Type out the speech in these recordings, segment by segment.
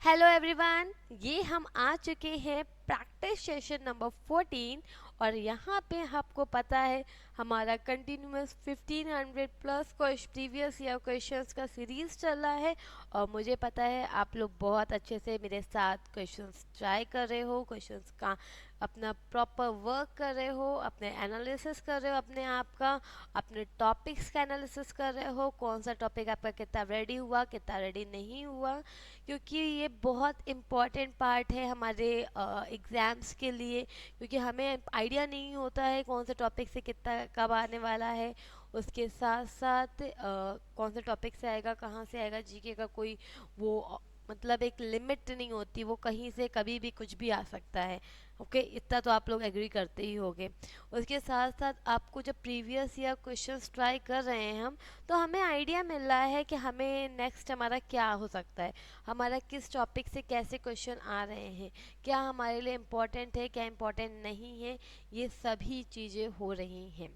Hello everyone, ये हम आ चुके हैं प्रैक्टिस सेशन नंबर 14 और यहाँ पे आपको पता है हमारा continuous 1500 plus previous year questions का सीरीज चल रहा है। और मुझे पता है आप लोग बहुत अच्छे से मेरे साथ क्वेश्चंस ट्राई कर रहे हो, क्वेश्चंस का अपना प्रॉपर वर्क कर रहे हो, अपने एनालिसिस कर रहे हो, अपने आप का अपने टॉपिक्स का एनालिसिस कर रहे हो, कौन सा टॉपिक आपका कितना रेडी हुआ कितना रेडी नहीं हुआ, क्योंकि ये बहुत इम्पॉर्टेंट पार्ट है हमारे एग्ज़ाम्स के लिए। क्योंकि हमें आइडिया नहीं होता है कौन से टॉपिक से कितना कब आने वाला है, उसके साथ साथ कौन से टॉपिक से आएगा, कहाँ से आएगा, जीके का कोई वो मतलब एक लिमिट नहीं होती, वो कहीं से कभी भी कुछ भी आ सकता है। ओके, इतना तो आप लोग एग्री करते ही होंगे। उसके साथ साथ आपको जब प्रीवियस ईयर क्वेश्चंस ट्राई कर रहे हैं हम, तो हमें आइडिया मिल रहा है कि हमें नेक्स्ट हमारा क्या हो सकता है, हमारा किस टॉपिक से कैसे क्वेश्चन आ रहे हैं, क्या हमारे लिए इम्पोर्टेंट है, क्या इम्पोर्टेंट नहीं है, ये सभी चीज़ें हो रही हैं।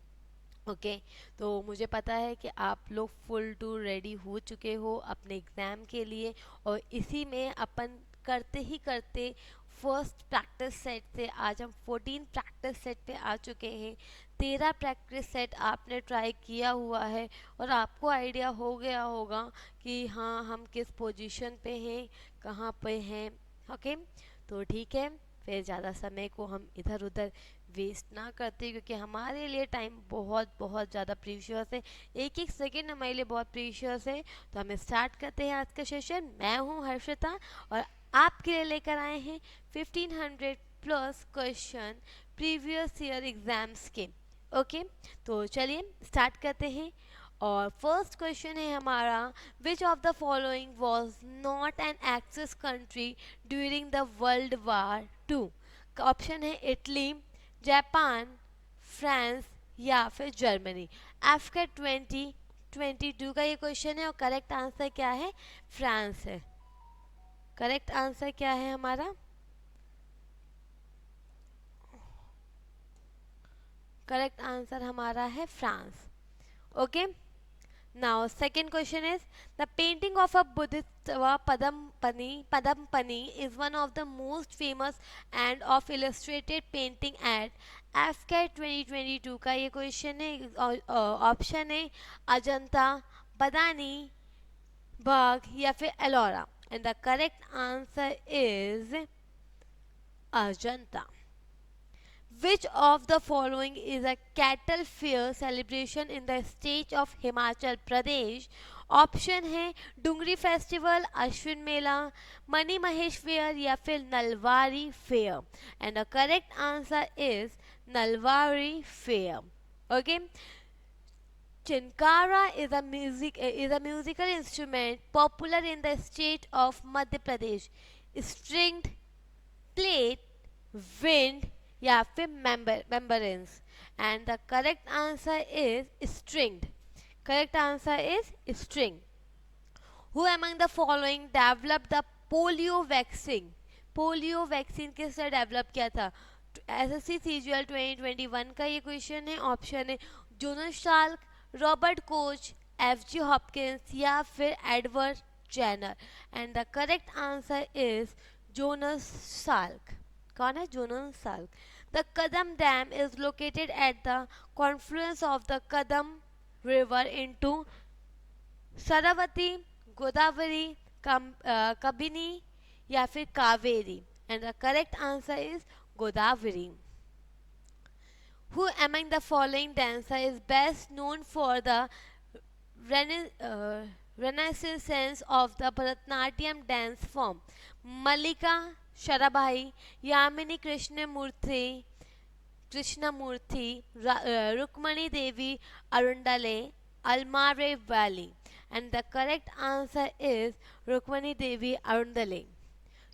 ओके, तो मुझे पता है कि आप लोग फुल टू रेडी हो चुके हो अपने एग्ज़ाम के लिए। और इसी में अपन करते ही करते फर्स्ट प्रैक्टिस सेट से आज हम 14 प्रैक्टिस सेट पे आ चुके हैं। 13 प्रैक्टिस सेट आपने ट्राई किया हुआ है और आपको आइडिया हो गया होगा कि हाँ हम किस पोजीशन पे हैं, कहाँ पे हैं। ओके, तो ठीक है, फिर ज़्यादा समय को हम इधर उधर वेस्ट ना करते, क्योंकि हमारे लिए टाइम बहुत बहुत ज़्यादा प्रीशियस है। एक एक सेकेंड हमारे लिए बहुत प्रीशियस है। तो हम स्टार्ट करते हैं आज का सेशन। मैं हूँ हर्षिता और आपके लिए लेकर आए हैं 1500 plus question previous year exams के। ओके, तो चलिए स्टार्ट करते हैं। और फर्स्ट क्वेश्चन है हमारा, which of the following was not an axis country during the world war two. Option है इटली, जापान, फ्रांस या फिर जर्मनी। आफ्टर 2022 का ये क्वेश्चन है और करेक्ट आंसर क्या है? फ्रांस है। करेक्ट आंसर क्या है हमारा? करेक्ट आंसर हमारा है France. Okay, now second question is, the painting of a Bodhisattva Padampani is one of the most famous and of illustrated painting at AFCAT 2022 का ये क्वेश्चन है। ऑप्शन है अजंता, बदानी, बाग या फिर Ellora. And the correct answer is Ajanta. Which of the following is a cattle fair celebration in the state of Himachal Pradesh? Option है Dungri festival, Ashwin Mela, Mani Mahesh fair या फिर Nalwari fair. And the correct answer is Nalwari fair. Okay, Chinkara is a musical instrument popular in the state of Madhya Pradesh. Stringed, plate, wind या फिर membranes। And the correct answer is stringed। Correct answer is string। Who among the following developed the polio vaccine? Polio vaccine किसने develop किया था? SSC CGL 2021 का ये question है। Option है Jonas Salk, Robert Koch, F G Hopkins या फिर Edward Jenner. And the correct answer is Jonas Salk. कौन है Jonas Salk? The Kadam dam is located at the confluence of the Kadam river into Saraswati, Godavari, Kabini या फिर Kaveri. And the correct answer is Godavari. Who among the following dancer is best known for the renaissance of the Bharatanatyam dance form? Malika Sharabai, Yamini Krishnamurthy, Rukmani Devi Arundale, Almare Valley. And the correct answer is Rukmani Devi Arundale।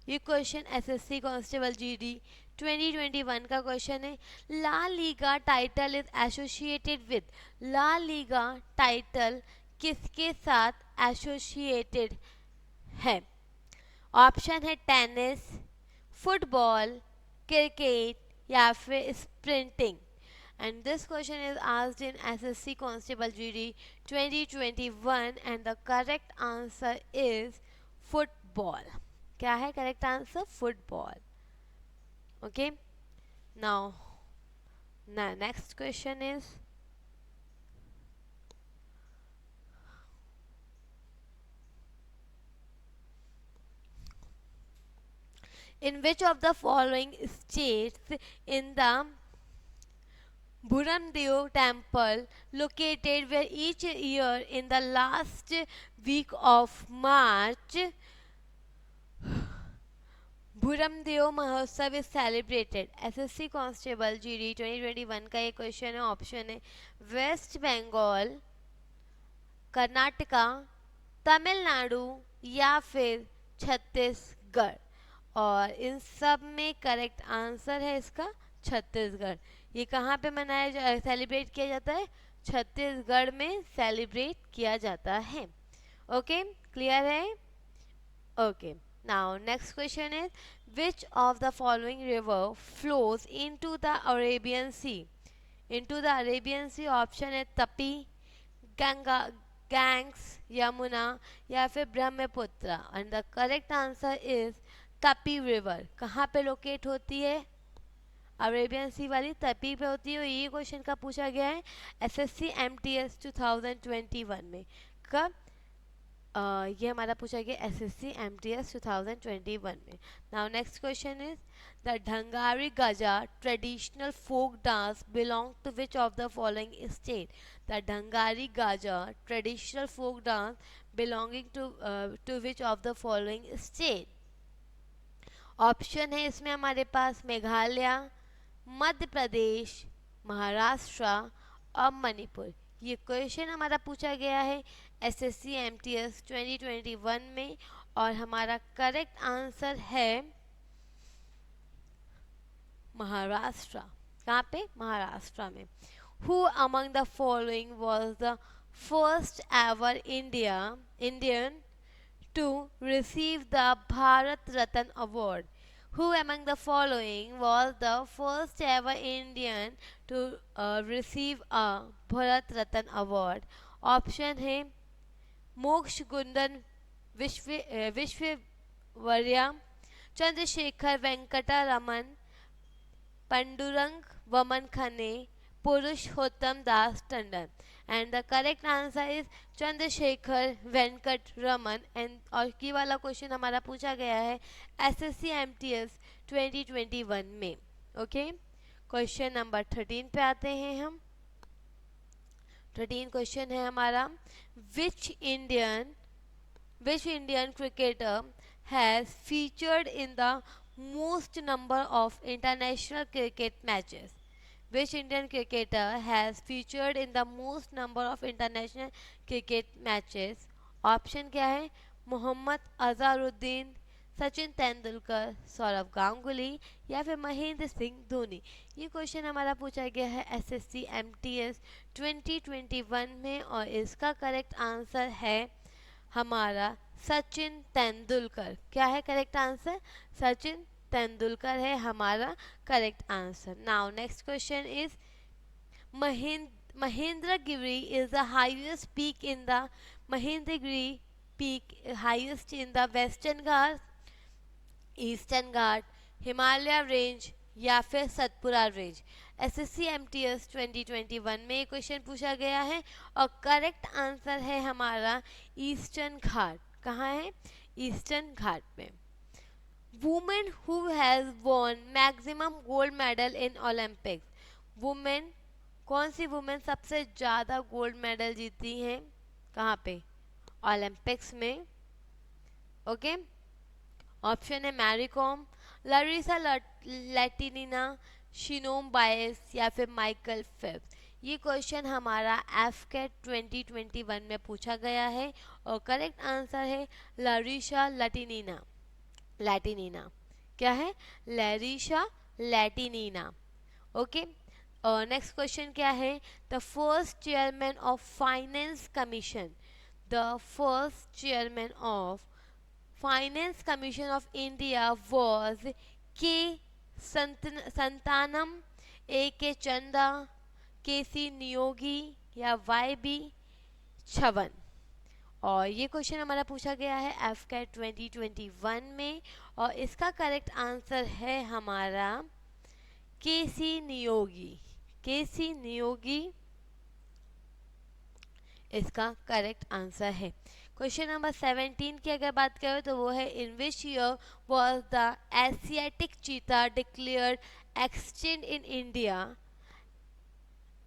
ये question SSC constable GD 2021 का question है। La Liga title is associated with. La Liga title किसके साथ associated है? Option है tennis, football, cricket या फिर sprinting. And this question is asked in SSC Constable GD 2021 and the correct answer is football. क्या है correct answer? Football. Okay, now next question is in which of the following states in the Buramdeo temple located where each year in the last week of March बुरमदेव महोत्सव is celebrated. SSC constable GD 2021 का ये question है. Option है waste Bengal, Karnataka, Tamil Nadu या फिर छत्तीसगढ़. और इन सब में करेक्ट आंसर है इसका छत्तीसगढ़. ये कहाँ पे मनाया सेलिब्रेट किया जाता है? छत्तीसगढ़ में सेलिब्रेट किया जाता है. ओके, क्लियर है? Okay, now next question is which of the following river flows into the Arabian Sea? Into the Arabian Sea option है तपी, गंगा, गैंग्स, यमुना या फिर Brahmaputra. And the correct answer is Tapi river. कहाँ पे लोकेट होती है? अरेबियन सी वाली तपी पे होती है. ये क्वेश्चन का पूछा गया है एसएससी एमटीएस 2021 में. कब? ये हमारा पूछा गया एसएससी एमटीएस 2021 में. Now next question is the Dhangari Gaja traditional folk dance belong to which of the following state? The Dhangari Gaja traditional folk dance belonging to which of the following state? Option है इसमें हमारे पास मेघालय, मध्य प्रदेश, महाराष्ट्र और मणिपुर. ये क्वेश्चन हमारा पूछा गया है एसएससी एमटीएस 2021 में और हमारा करेक्ट आंसर है महाराष्ट्र. कहाँ पे? महाराष्ट्र में. Who among the following was the first ever Indian to receive the Bharat Ratna Award? Who among the following was the first ever Indian to receive a Bharat Ratna Award? Option है मोक्ष गुंडन विश्ववर्या, Chandrashekhar Venkata Raman, Pandurang Waman Khanne, Purushottam Das Tandon. And the correct answer is Chandrashekhar Venkat Raman. And और की वाला question हमारा पूछा गया है SSC MTS 2021 में. ओके, क्वेश्चन नंबर 13 पे आते हैं हम. 13 क्वेश्चन है हमारा which Indian cricketer has featured in the most number of international cricket matches? Which Indian cricketer has featured in the most number of international cricket matches? Option क्या है? मोहम्मद अजहरुद्दीन, सचिन तेंदुलकर, सौरव गांगुली या फिर महेंद्र सिंह धोनी. ये क्वेश्चन हमारा पूछा गया है एसएससी एमटीएस 2021 में और इसका करेक्ट आंसर है हमारा सचिन तेंदुलकर. क्या है करेक्ट आंसर? सचिन तेंदुलकर है हमारा correct answer. Now next question is Mahendragiri is the highest peak in the Mahendragiri peak highest in the Western Ghats, Eastern Ghat, Himalaya Range या फिर सतपुरा रेंज. एसएससी एमटीएस 2021 में ये क्वेश्चन पूछा गया है और करेक्ट आंसर है हमारा ईस्टर्न घाट. कहाँ है? ईस्टर्न घाट में. Women who has won maximum gold medal in Olympics? Women, कौन सी वुमेन सबसे ज़्यादा गोल्ड मेडल जीती हैं? कहाँ पे? ओलंपिक्स में. ओके, ऑप्शन है मैरी कॉम, लारिसा लैटिनिना, शिनोम बायस या फिर माइकल फेल्प्स. ये क्वेश्चन हमारा एफकेट 2021 में पूछा गया है और करेक्ट आंसर है लारिसा लैटिनिना. क्या है? Larissa Latynina. Okay, next question क्या है? The first chairman of finance commission. The first chairman of finance commission of India was के संतानम, ए के चंदा, के सी नियोगी या वाई बी छवन. और ये क्वेश्चन हमारा पूछा गया है एफकेट 2021 में और इसका करेक्ट आंसर है हमारा केसी नियोगी। केसी नियोगी इसका करेक्ट आंसर है। क्वेश्चन नंबर 17 की अगर बात करें तो वो है in which year was the Asiatic cheetah declared extinct in India.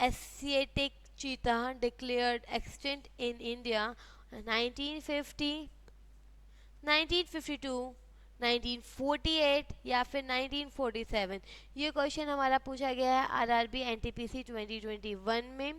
Asiatic cheetah declared extinct in India 1950, 1952, 1948 या फिर 1947। ये क्वेश्चन हमारा पूछा गया है आरआरबी एनटीपीसी 2021 में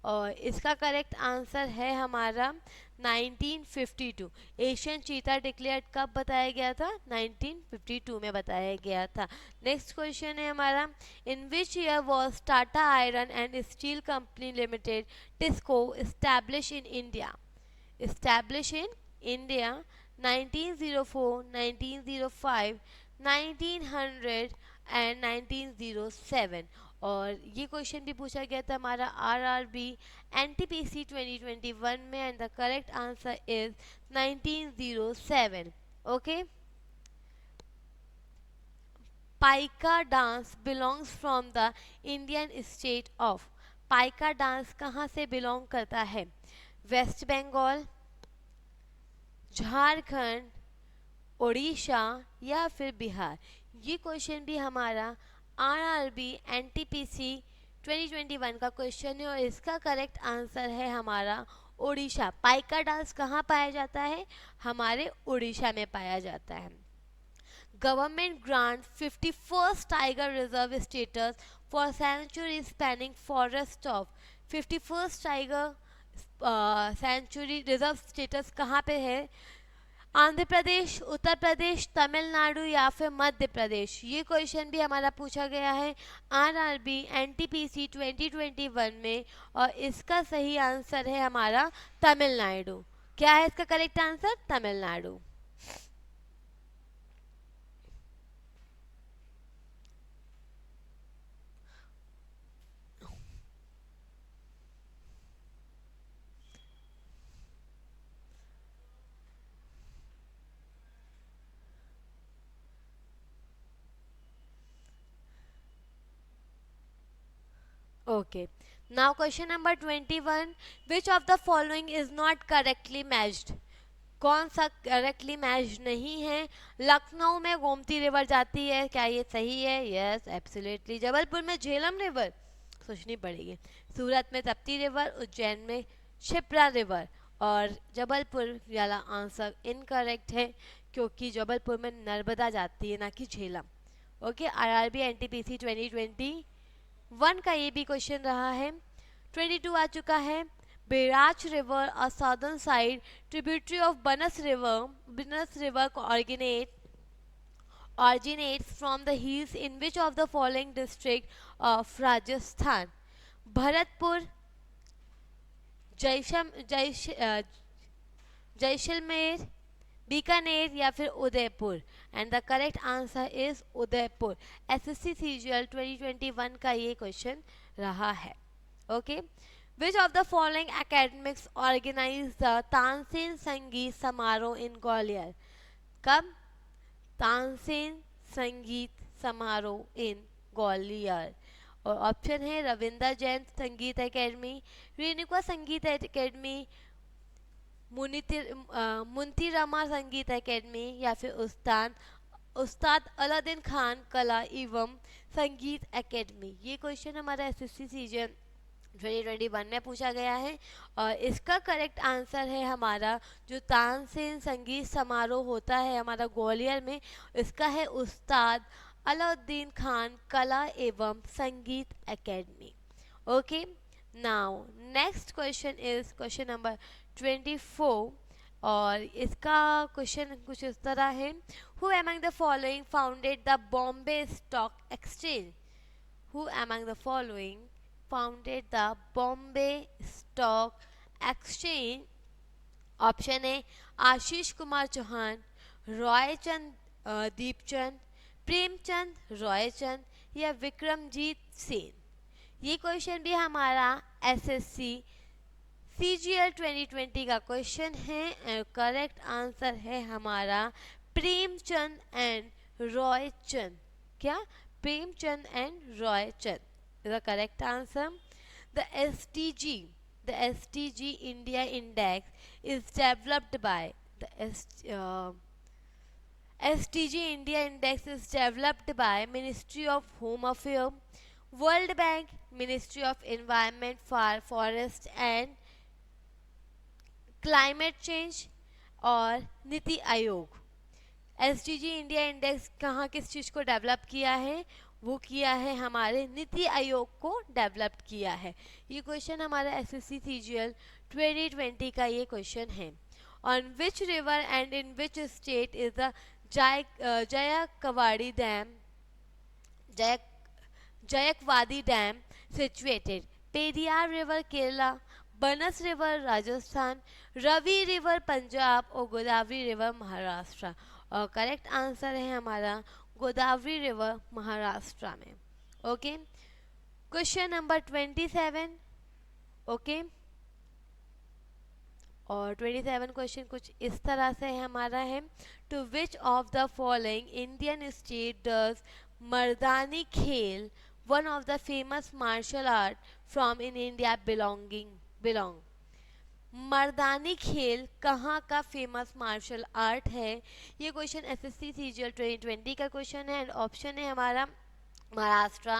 और इसका करेक्ट आंसर है हमारा 1952। एशियन चीता डिक्लेयर्ड कब बताया गया था? 1952 में बताया गया था। नेक्स्ट क्वेश्चन है हमारा in which year was Tata iron and steel company limited TISCO establish in India. Establish in India 1904, 1905, 1900 and 1907। और ये क्वेश्चन भी पूछा गया था हमारा आरआरबी एनटीपीसी 2021 में and the correct answer is 1907। Okay. Paika dance belongs from the Indian state of. Paika dance कहाँ से बिलोंग करता है? वेस्ट बंगाल, झारखंड, उड़ीसा या फिर बिहार। ये क्वेश्चन भी हमारा आरआरबी एनटीपीसी 2021 का क्वेश्चन है और इसका करेक्ट आंसर है हमारा उड़ीसा। पाइका डांस कहाँ पाया जाता है? हमारे उड़ीसा में पाया जाता है। Government grant 51st tiger reserve status for sanctuary spanning forest of. 51st tiger sanctuary reserve status कहाँ पे है? आंध्र प्रदेश, उत्तर प्रदेश, तमिलनाडु या फिर मध्य प्रदेश। ये क्वेश्चन भी हमारा पूछा गया है आरआरबी एनटीपीसी 2021 में और इसका सही आंसर है हमारा तमिलनाडु। क्या है इसका correct answer? Tamil Nadu. Okay. Now question number 21. Which of the following is not correctly matched? कौन सा करेक्टली मैच नहीं है? लखनऊ में गोमती रिवर जाती है, क्या ये सही है? Yes absolutely. जबलपुर में झेलम रिवर, सोचनी पड़ेगी। सूरत में तप्ती रिवर, उज्जैन में शिप्रा रिवर और जबलपुर वाला आंसर इनकरेक्ट है क्योंकि जबलपुर में नर्मदा जाती है ना कि झेलम। ओके। आरआरबी एनटीपीसी 2021 का ये भी क्वेश्चन रहा है। 22 आ चुका है। Berach River, a southern side tributary of Banas River, originates from the hills in which of the following district of Rajasthan? Bharatpur, Jaisalmer, Bikaner या फिर Udaipur. And the correct answer is Udaipur. SSC CGL 2021 का ये क्वेश्चन रहा है। Okay. Which of the following academics organized the Tansen संगीत समारोह in Gwalior? कब? तानसेन संगीत समारोह इन ग्वालियर। और ऑप्शन है रविंद्र जैन संगीत एकेडमी, रेणुका संगीत एकेडमी, मुंतीरामा संगीत एकेडमी या फिर उस्ताद अलाउद्दीन खान कला एवं संगीत एकेडमी। ये क्वेश्चन हमारा एसएससी सीजन 2021 में पूछा गया है और इसका करेक्ट आंसर है हमारा जो तानसेन संगीत समारोह होता है हमारा ग्वालियर में, इसका है उस्ताद अलाउद्दीन खान कला एवं संगीत academy. Okay. Now next question is question number 24 और इसका क्वेश्चन कुछ इस तरह है। Who among the following founded the Bombay stock exchange? Who among the following founded the Bombay Stock Exchange? Option है आशीष कुमार चौहान, रॉयचंद दीपचंद, प्रेमचंद रॉयचंद या विक्रमजीत सेन। ये क्वेश्चन भी हमारा एसएससी CGL 2020 का क्वेश्चन है, करेक्ट आंसर है हमारा प्रेमचंद एंड रॉय चंद। क्या? Premchand and Roy Chand the correct answer. The SDG, the SDG India Index is developed by the SDG India Index is developed by Ministry of Home Affairs, World Bank, Ministry of Environment, Forest and climate change और NITI Aayog. SDG India index कहाँ किस चीज़ को develop किया है? वो किया है हमारे नीति आयोग को डेवलप किया है। ये क्वेश्चन हमारा एसएससी सीजीएल 2020 का ये क्वेश्चन है। On which river and in which state is the Jayakwadi dam Jayakwadi dam situated? Periyar river Kerala, Banas river Rajasthan, Ravi river Punjab और गोदावरी रिवर महाराष्ट्र। और करेक्ट आंसर है हमारा गोदावरी रिवर महाराष्ट्र में। Okay, question number 27। ओके, और 27 क्वेश्चन कुछ इस तरह से हमारा है। To which of the following Indian state does Mardani Khel, one of the famous martial art from in India belong? Mardani Khel कहाँ का फेमस मार्शल आर्ट है? ये क्वेश्चन एसएससी सीजीएल 2020 का क्वेश्चन है। एंड ऑप्शन है हमारा महाराष्ट्र,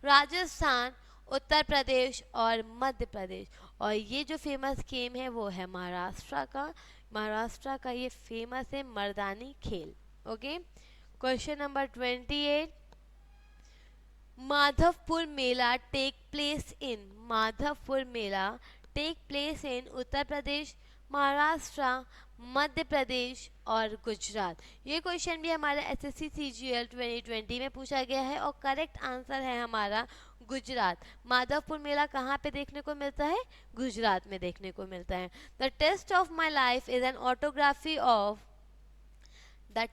राजस्थान, उत्तर प्रदेश और मध्य प्रदेश। और ये जो फेमस गेम है वो है महाराष्ट्र का ये फेमस है Mardani Khel. Okay, question number 28। Madhavpur Mela take place in Uttar Pradesh, Maharashtra, Madhya Pradesh और गुजरात। ये क्वेश्चन भी हमारा एसएससी सीजीएल 2020 में पूछा गया है और करेक्ट आंसर है हमारा गुजरात। माधवपुर मेला कहाँ पे देखने को मिलता है? गुजरात में देखने को मिलता है। The test of my life is an autography of the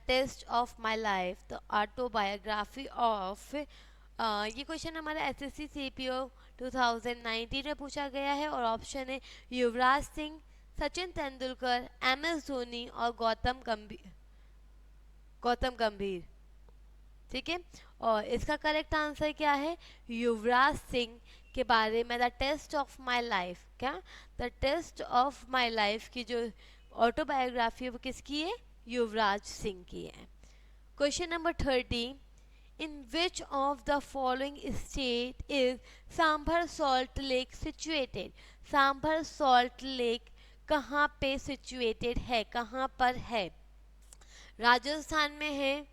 autobiography of. ये क्वेश्चन हमारा एसएससी सीपीओ 2019 में पूछा गया है और ऑप्शन है युवराज सिंह, सचिन तेंदुलकर, MS धोनी और गौतम गंभीर। ठीक है, और इसका करेक्ट आंसर क्या है? युवराज सिंह के बारे में the test of my life, क्या the test of my life की जो ऑटोबायोग्राफी है वो किसकी है? युवराज सिंह की है। Question number 30। In which of the following state is sambar salt lake situated? Sambar salt lake कहाँ पे situated है, कहाँ पर है? राजस्थान में है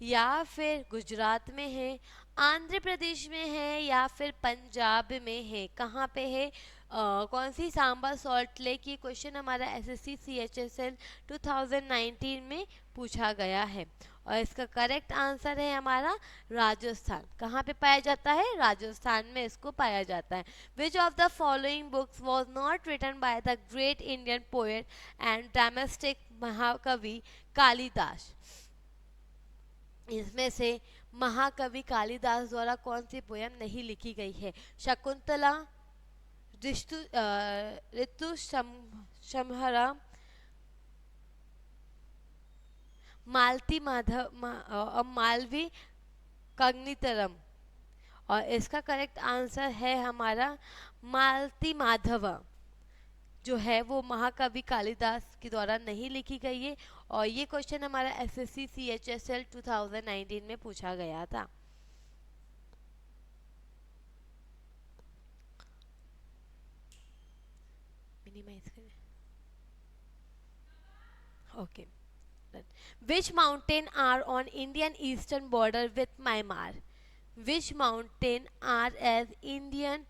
या फिर गुजरात में है, आंध्र प्रदेश में है या फिर पंजाब में है? कहाँ पे है? कौन सी सांभर सॉल्ट लेक? ये क्वेश्चन हमारा एसएससी CHSL 2019 में पूछा गया है और इसका करेक्ट आंसर है हमारा राजस्थान। कहाँ पे पाया जाता है? राजस्थान में इसको पाया जाता है। Which of the following books was not written by the great Indian poet and dramatic महाकवि कालिदास? इसमें से महाकवि कालिदास द्वारा कौन सी पोयम नहीं लिखी गई है? शकुंतला, ऋतु संहारा, मालती मालवी काग्नितरम। और इसका करेक्ट आंसर है हमारा मालती माधव, जो है वो महाकवि कालिदास के द्वारा नहीं लिखी गई है और ये क्वेश्चन हमारा एसएससी CHSL 2019 में पूछा गया था। मिनिमाइज करें। Okay, Which mountain are on Indian eastern border with Myanmar? Which mountain are as Indian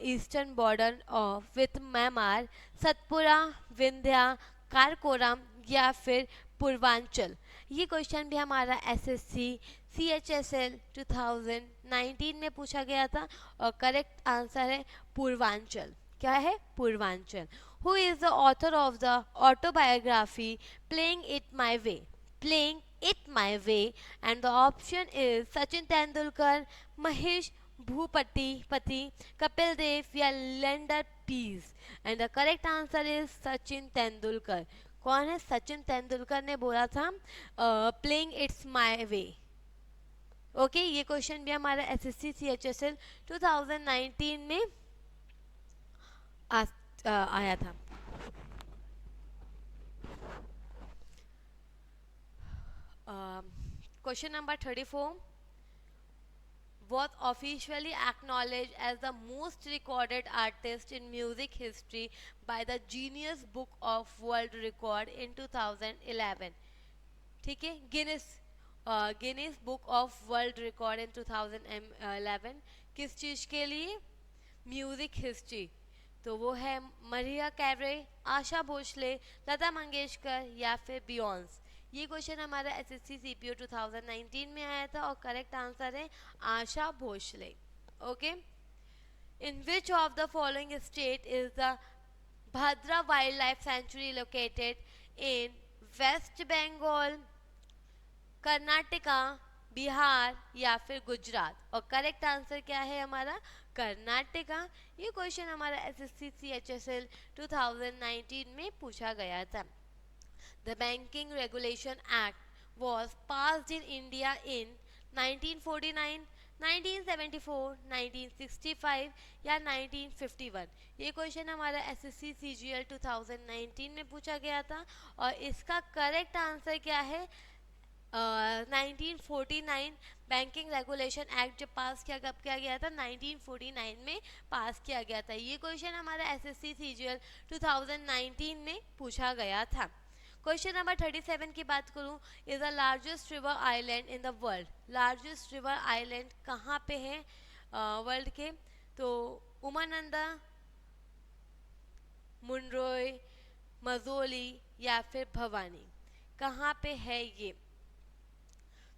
eastern border of with Myanmar? Satpura, Vindhya, Karakoram या फिर पूर्वांचल? ये क्वेश्चन भी हमारा एसएससी CHSL 2019 में पूछा गया था और करेक्ट आंसर है पूर्वांचल। क्या है? Purvanchal. Who is the author of the autobiography Playing It My Way? Playing It My Way, and the option is Sachin Tendulkar, Mahesh Bhupathi, Kapil Dev या Leonard peas. And the correct answer is Sachin Tendulkar. कौन है? सचिन तेंदुलकर ने बोला था playing it's my way. Okay, ये question भी हमारा SSC CHSL 2019 में आया था. Question number 34 was officially acknowledged as the most recorded artist in music history by the Guinness Book of World Record in 2011. ठीक है, Guinness book of world record in 2011 किस चीज़ के लिए? Music history. तो वो है मरिया कैरे, आशा भोसले, लता मंगेशकर या फिर बियॉन्स. ये क्वेश्चन हमारा एसएससी सीपीओ 2019 में आया था और करेक्ट आंसर है Asha Bhosle. Okay, in which of the following state is the Bhadra wildlife sanctuary located in West Bengal, Karnataka, Bihar या फिर गुजरात? और करेक्ट आंसर क्या है हमारा? कर्नाटका. ये क्वेश्चन हमारा एसएससी सीएचएसएल 2019 में पूछा गया था. The Banking Regulation Act was passed in India in 1949, 1974, 1965 या 1951. ये क्वेश्चन हमारा एसएससी सीजीएल 2019 में पूछा गया था और इसका करेक्ट आंसर क्या है? 1949. बैंकिंग रेगुलेशन एक्ट जब पास किया, कब किया गया था? 1949 में पास किया गया था. ये क्वेश्चन हमारा एसएससी सीजीएल 2019 में पूछा गया था. क्वेश्चन नंबर 37 की बात करूं, is the largest river island in the world. Largest river island कहाँ पे है वर्ल्ड के? तो उमानंदा, मुंड्रोई, मजोली या फिर भवानी, कहाँ पे है ये?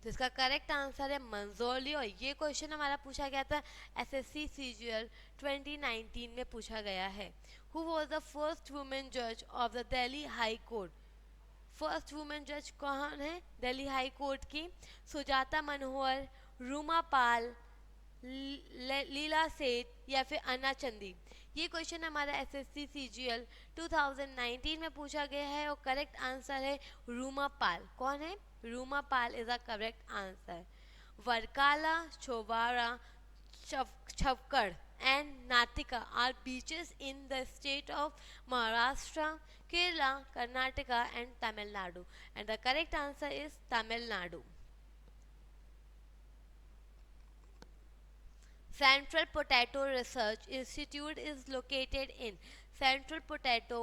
तो इसका करेक्ट आंसर है मंजोली. और ये क्वेश्चन हमारा पूछा गया था एसएससी सीजीएल 2019 में पूछा गया है. Who was the first women जज of the Delhi high court? First women जज कौन है दिल्ली हाई कोर्ट की? सुजाता मनोहर, रूमा पाल, लीला सेठ या फिर अन्ना चंदी. ये क्वेश्चन हमारा एसएससी सीजीएल 2019 में पूछा गया है और करेक्ट आंसर है रूमा पाल. कौन है? Ruma Pal is the correct answer. Varkala, Chowara, Chavakkad and Natika are beaches in the state of Maharashtra, Kerala, Karnataka and Tamil Nadu. And the correct answer is Tamil Nadu. Central Potato Research Institute is located in. Central Potato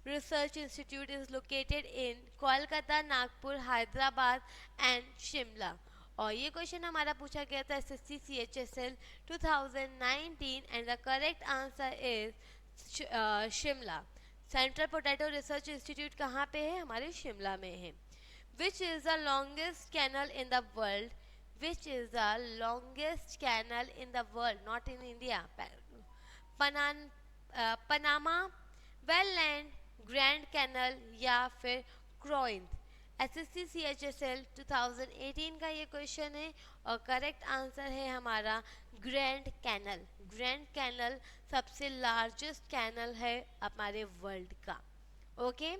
Research Institute is located in Kolkata, Nagpur, Hyderabad and Shimla. और ये question हमारा पूछा गया था SSC CHSL 2019 and the correct answer is Shimla. Central potato research institute कहाँ पे है? हमारे शिमला में है. Which is the longest canal in the world? Which is the longest canal in the world, not in India? Panama, Welland, Grand canal या फिर क्रोइंथ? SSC CHSL 2018 का ये क्वेश्चन है और करेक्ट आंसर है हमारा ग्रैंड कैनल. ग्रैंड कैनल सबसे largest canal है हमारे वर्ल्ड का. Okay,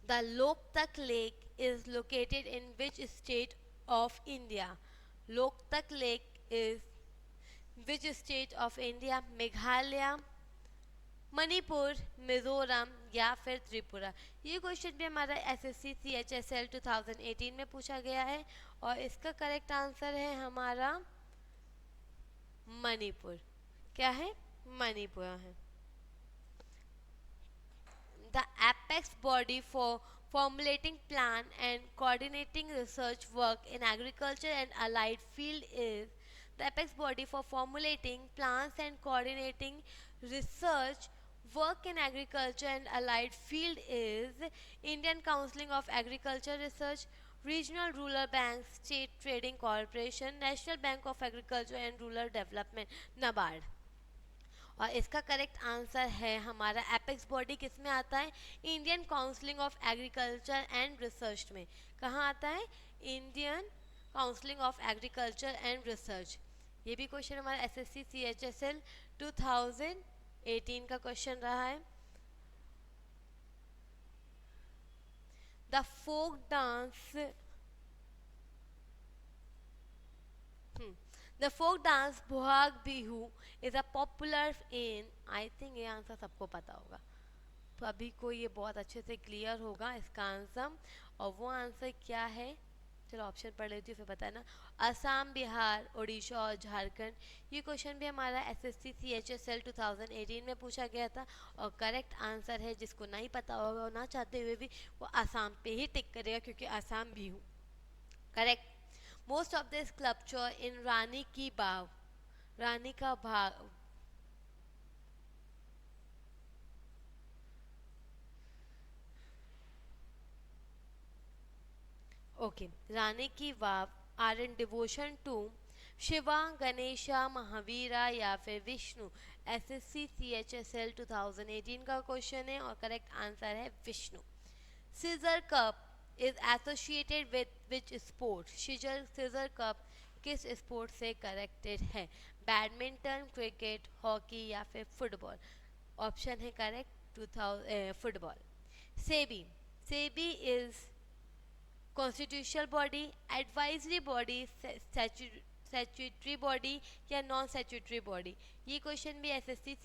the Loktak lake is located in which state of India? Loktak lake is which state of India? Meghalaya, Manipur, Mizoram या फिर त्रिपुरा? ये क्वेश्चन भी हमारा एसएससी सीएचएसएल 2018 में पूछा गया है और इसका करेक्ट आंसर है हमारा मणिपुर. क्या है? मणिपुर है. The apex body for formulating plan and coordinating research work in agriculture and allied field is. The apex body for formulating plans and coordinating research work in agriculture and allied field is Indian Council of Agriculture Research, Regional Rural Banks, State Trading Corporation, National Bank of Agriculture and Rural Development, NABARD. और इसका correct answer है हमारा apex body किस में आता है? Indian counselling of agriculture and research में. कहाँ आता है? Indian counselling of agriculture and research. ये भी क्वेश्चन हमारा एसएससी सीएचएसएल 2018 का क्वेश्चन रहा है। The folk dance the folk dance Bohag Bihu is a popular in, I think ये आंसर सबको पता होगा, तो अभी को ये बहुत अच्छे से क्लियर होगा इसका आंसर। और वो आंसर क्या है, चलो ऑप्शन पढ़ लेती हूँ फिर बताना। असम, बिहार, उड़ीसा और झारखंड। ये क्वेश्चन भी हमारा एसएससी सीएचएसएल 2018 में पूछा गया था और करेक्ट आंसर है, जिसको नहीं पता होगा और ना चाहते हुए भी वो आसाम पे ही टिक करेगा क्योंकि आसाम भी हूँ। Correct. Most of the sculpture in Rani ki Vav, Rani ka Bhag, okay, Rani ki Vav are in devotion to Shiva, Ganesha, Mahavira या फिर विष्णु। एसएससी सीएचएसएल 2018 का क्वेश्चन है और करेक्ट आंसर है Vishnu. Caesar cup is associated with which sport, Caesar cup किस स्पोर्ट से कनेक्टेड है? बैडमिंटन, क्रिकेट, हॉकी या फिर फुटबॉल। ऑप्शन है correct 2000 football. SEBI, SEBI is constitutional body, advisory body, statutory body या नॉन स्टैट्यूटरी बॉडी। ये question भी SSC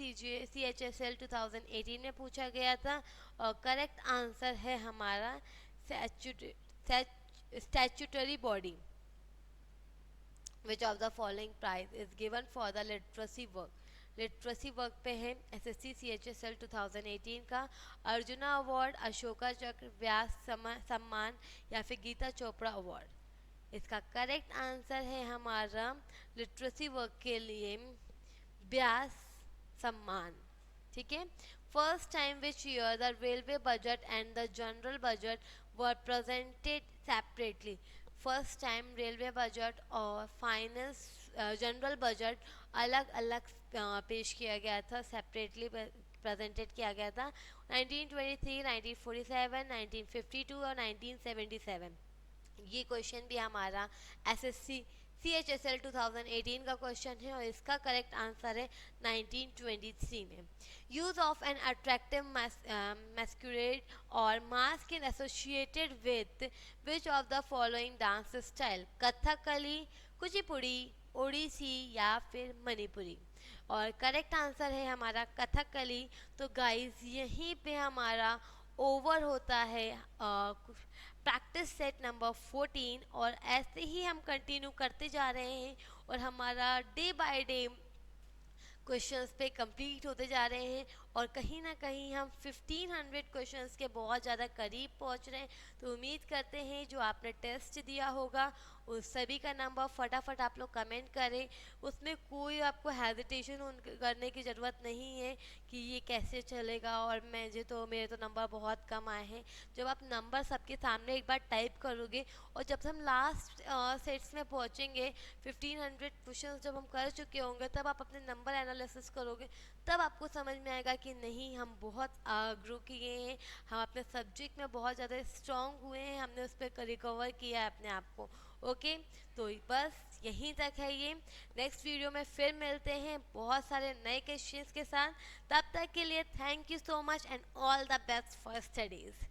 CHSL 2018 में पूछा गया था और करेक्ट आंसर है हमारा statutory body. Which of the following prize is given for the literacy work, literacy work पे है एसएससी सीएचएसएल 2018 का। अर्जुना अवार्ड, अशोका चक्र, व्यास सम्मान या फिर गीता चोपड़ा अवार्ड। इसका करेक्ट आंसर है हमारा लिटरेसी वर्क के लिए व्यास सम्मान। ठीक है। First time which year the railway budget and the general budget were presented separately. First time railway budget और फाइनल जनरल बजट अलग अलग पेश किया गया था, सेपरेटली प्रेजेंटेड किया गया था। 1923, 1947, 1952 और 1977। ये क्वेश्चन भी हमारा एसएससी सीएचएसएल 2018 का क्वेश्चन है और इसका करेक्ट आंसर है 1923 में। Use of an attractive masquerade or mask in associated with which of the following dance style? Kathakali, Kuchipudi, Odissi या फिर मणिपुरी। और करेक्ट आंसर है हमारा कथकली। तो गाइस यहीं पे हमारा ओवर होता है प्रैक्टिस सेट नंबर 14 और ऐसे ही हम कंटिन्यू करते जा रहे हैं और हमारा डे बाय डे क्वेश्चंस पे कंप्लीट होते जा रहे हैं और कहीं ना कहीं हम 1500 क्वेश्चंस के बहुत ज़्यादा करीब पहुंच रहे हैं। तो उम्मीद करते हैं जो आपने टेस्ट दिया होगा उस सभी का नंबर फटाफट आप लोग कमेंट करें, उसमें कोई आपको हेजिटेशन करने की ज़रूरत नहीं है कि ये कैसे चलेगा और मेरे तो नंबर बहुत कम आए हैं। जब आप नंबर सबके सामने एक बार टाइप करोगे और जब हम लास्ट सेट्स में पहुँचेंगे 1500 क्वेश्चन जब हम कर चुके होंगे तब आप अपने नंबर एनालिसिस करोगे, तब आपको समझ में आएगा कि नहीं हम बहुत ग्रो किए हैं, हम अपने सब्जेक्ट में बहुत ज़्यादा स्ट्रॉन्ग हुए हैं, हमने उस पर रिकवर किया है अपने आप को। ओके, तो बस यहीं तक है ये। नेक्स्ट वीडियो में फिर मिलते हैं बहुत सारे नए क्वेश्चंस के साथ। तब तक के लिए thank you so much and all the best for studies.